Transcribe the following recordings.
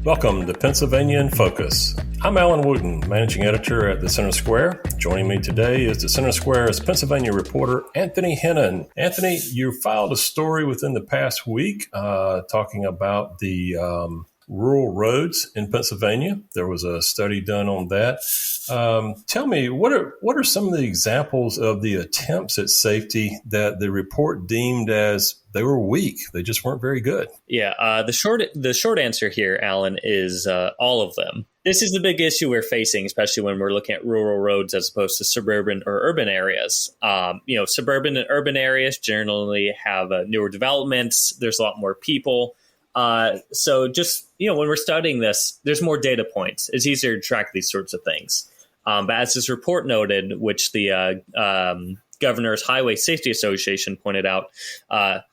Welcome to Pennsylvania in Focus. I'm Alan Wooten, Managing Editor at the Center Square. Joining me today is the Center Square's Pennsylvania reporter, Anthony Hennon. Anthony, you filed a story within the past week talking about the rural roads in Pennsylvania. There was a study done on that. Tell me, what are some of the examples of the attempts at safety that the report deemed as they were weak? They just weren't very good. Yeah, the short answer here, Alan, is all of them. This is the big issue we're facing, especially when we're looking at rural roads as opposed to suburban or urban areas. Suburban and urban areas generally have newer developments. There's a lot more people. So just, when we're studying this, there's more data points. It's easier to track these sorts of things. But as this report noted, which the Governor's Highway Safety Association pointed out,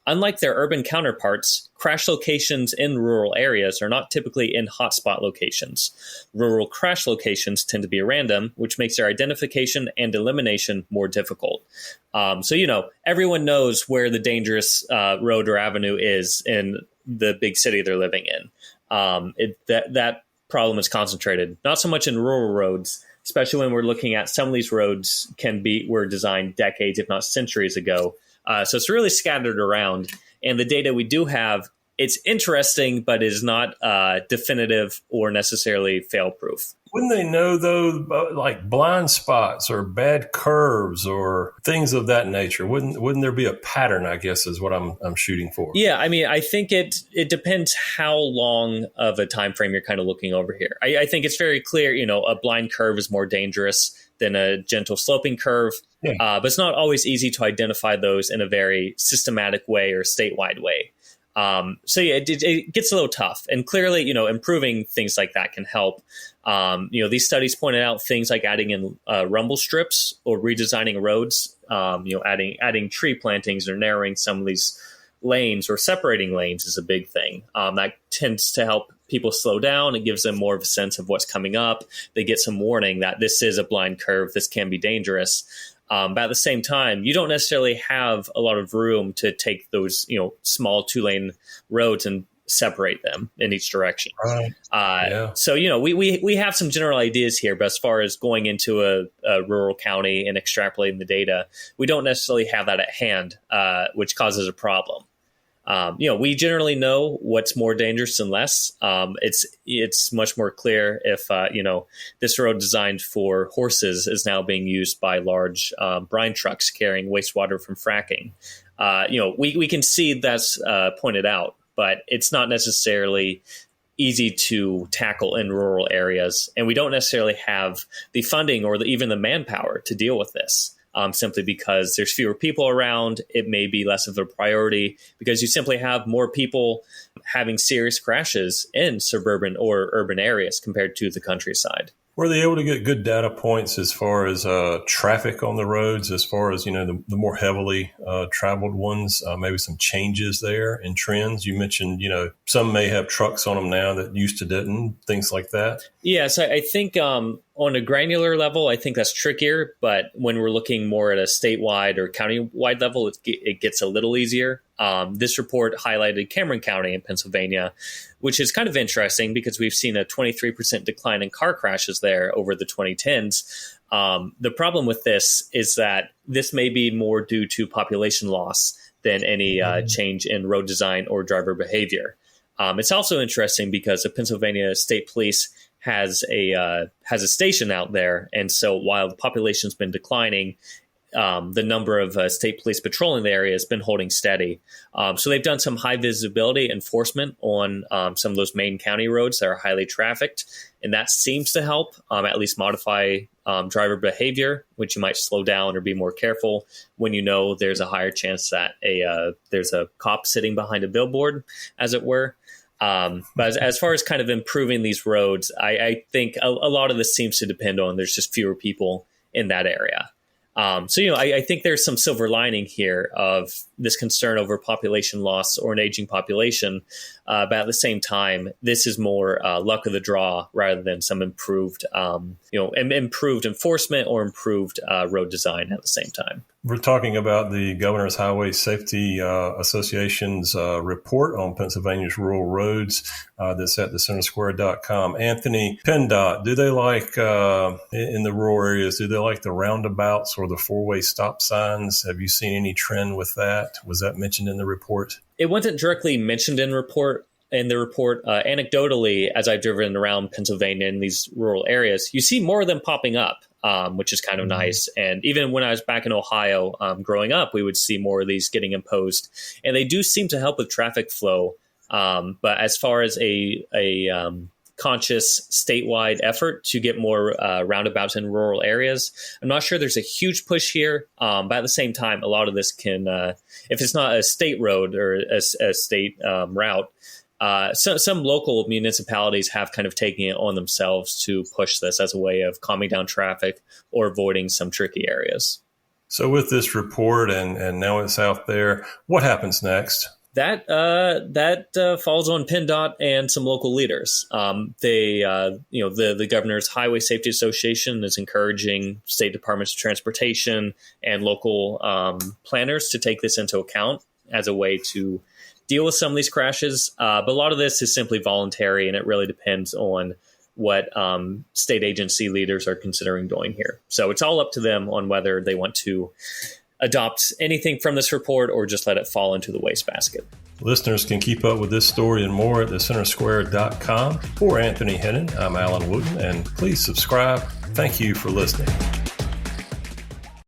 unlike their urban counterparts, crash locations in rural areas are not typically in hotspot locations. Rural crash locations tend to be random, which makes their identification and elimination more difficult. Everyone knows where the dangerous road or avenue is in the big city they're living in. That problem is concentrated, not so much in rural roads, especially when we're looking at some of these roads were designed decades, if not centuries ago. So it's really scattered around. And the data we do have, it's interesting, but is not definitive or necessarily fail-proof. Wouldn't they know, though, like blind spots or bad curves or things of that nature? Wouldn't there be a pattern, I guess, is what I'm shooting for? Yeah, I think it depends how long of a time frame you're kind of looking over here. I think it's very clear, a blind curve is more dangerous than a gentle sloping curve. Yeah. But it's not always easy to identify those in a very systematic way or statewide way. It gets a little tough, and clearly, improving things like that can help. These studies pointed out things like adding in rumble strips or redesigning roads, adding tree plantings or narrowing some of these lanes or separating lanes is a big thing. That tends to help people slow down. It gives them more of a sense of what's coming up. They get some warning that this is a blind curve. This can be dangerous. But at the same time, you don't necessarily have a lot of room to take those, small 2-lane roads and separate them in each direction. Right. So, we have some general ideas here, but as far as going into a rural county and extrapolating the data, we don't necessarily have that at hand, which causes a problem. We generally know what's more dangerous and less. It's much more clear if, this road designed for horses is now being used by large brine trucks carrying wastewater from fracking. We can see that's pointed out, but it's not necessarily easy to tackle in rural areas. And we don't necessarily have the funding or even the manpower to deal with this. Simply because there's fewer people around, it may be less of a priority because you simply have more people having serious crashes in suburban or urban areas compared to the countryside. Were they able to get good data points as far as traffic on the roads, as far as, the more heavily traveled ones, maybe some changes there in trends? You mentioned, some may have trucks on them now that used to didn't, things like that. Yes, I think on a granular level, I think that's trickier. But when we're looking more at a statewide or county-wide level, it gets a little easier. This report highlighted Cameron County in Pennsylvania, which is kind of interesting because we've seen a 23% decline in car crashes there over the 2010s. The problem with this is that this may be more due to population loss than any change in road design or driver behavior. It's also interesting because the Pennsylvania State Police has a station out there. And so while the population's been declining, the number of state police patrolling the area has been holding steady. So they've done some high visibility enforcement on some of those main county roads that are highly trafficked. And that seems to help at least modify driver behavior, which you might slow down or be more careful when there's a higher chance that there's a cop sitting behind a billboard, as it were. But as far as kind of improving these roads, I think a lot of this seems to depend on there's just fewer people in that area. I think there's some silver lining here of, this concern over population loss or an aging population. But at the same time, this is more luck of the draw rather than some improved, improved enforcement or improved road design at the same time. We're talking about the Governor's Highway Safety Association's report on Pennsylvania's rural roads that's at thecentersquare.com. Anthony, PennDOT, do they like, in the rural areas, do they like the roundabouts or the four-way stop signs? Have you seen any trend with that? Was that mentioned in the report? It wasn't directly mentioned in the report. Anecdotally, as I've driven around Pennsylvania in these rural areas, you see more of them popping up, which is kind of nice. And even when I was back in Ohio growing up, we would see more of these getting imposed. And they do seem to help with traffic flow. But as far as a conscious statewide effort to get more roundabouts in rural areas, I'm not sure there's a huge push here. But at the same time, a lot of this can, if it's not a state road or a state route, some local municipalities have kind of taken it on themselves to push this as a way of calming down traffic or avoiding some tricky areas. So with this report and now it's out there, what happens next? That falls on PennDOT and some local leaders. The Governor's Highway Safety Association is encouraging state departments of transportation and local planners to take this into account as a way to deal with some of these crashes. But a lot of this is simply voluntary, and it really depends on what state agency leaders are considering doing here. So it's all up to them on whether they want to adopt anything from this report or just let it fall into the wastebasket. Listeners can keep up with this story and more at thecentersquare.com. For Anthony Hennon, I'm Alan Wooten, and please subscribe. Thank you for listening.